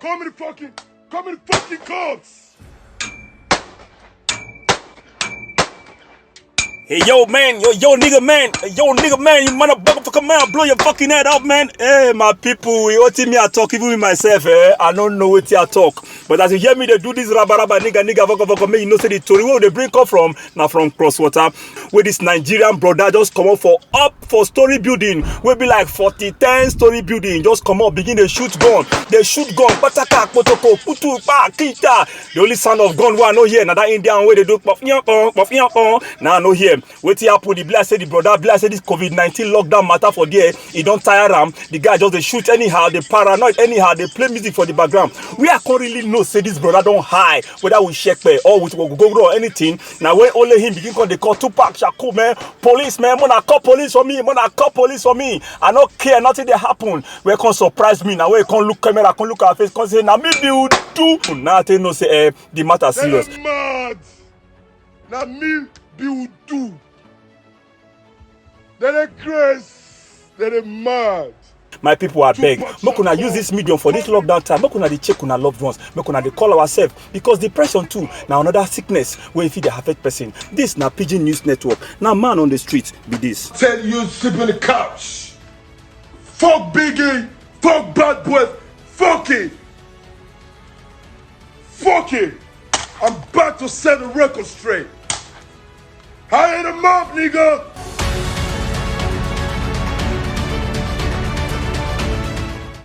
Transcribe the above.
Call me the fucking cops. Hey, yo, man, yo, nigga, man, you motherfucker, man, I'll blow your fucking head up, man. Hey, my people, what me I talk, even with myself, I don't know what I talk. But as you hear me, they do this rabba, nigga, voko, me, you know, say the story where they bring come from, now from Crosswater, where this Nigerian brother just come up for story building, where be like 40-10 story building, just come up, begin to shoot gun, pataka, potoko, putu, pa, kita. The only sound of gun one, no here, now that Indian way they do, now I know here. Wait till happen, the blast say the brother blast say this COVID-19 lockdown matter for there. He don't tire him. The guy just they shoot anyhow, they paranoid anyhow, they play music for the background. We are can't really know say this brother don't hide, whether we check or we go or anything. Now when only him begin call they call Tupac Shakur, man, police, man, wanna call police for me, I don't care, nothing they happen. Where can surprise me now, where can't look camera, can't look at our face, can't say now me build do nothing, no say the matter serious. Mad. Now me build do. They're crazy. They're mad. My people are beg. Make una use this medium for this lockdown time. Make una dey check una loved ones. Make una dey call ourselves because depression too. Now another sickness where if they affect person. This na Pidgin News Network. Now man on the street be this. Tell you sleep on the couch. Fuck Biggie. Fuck Bad Boy. Fuck it. Fuck it. I'm about to set the record straight. I ain't a mob, nigga.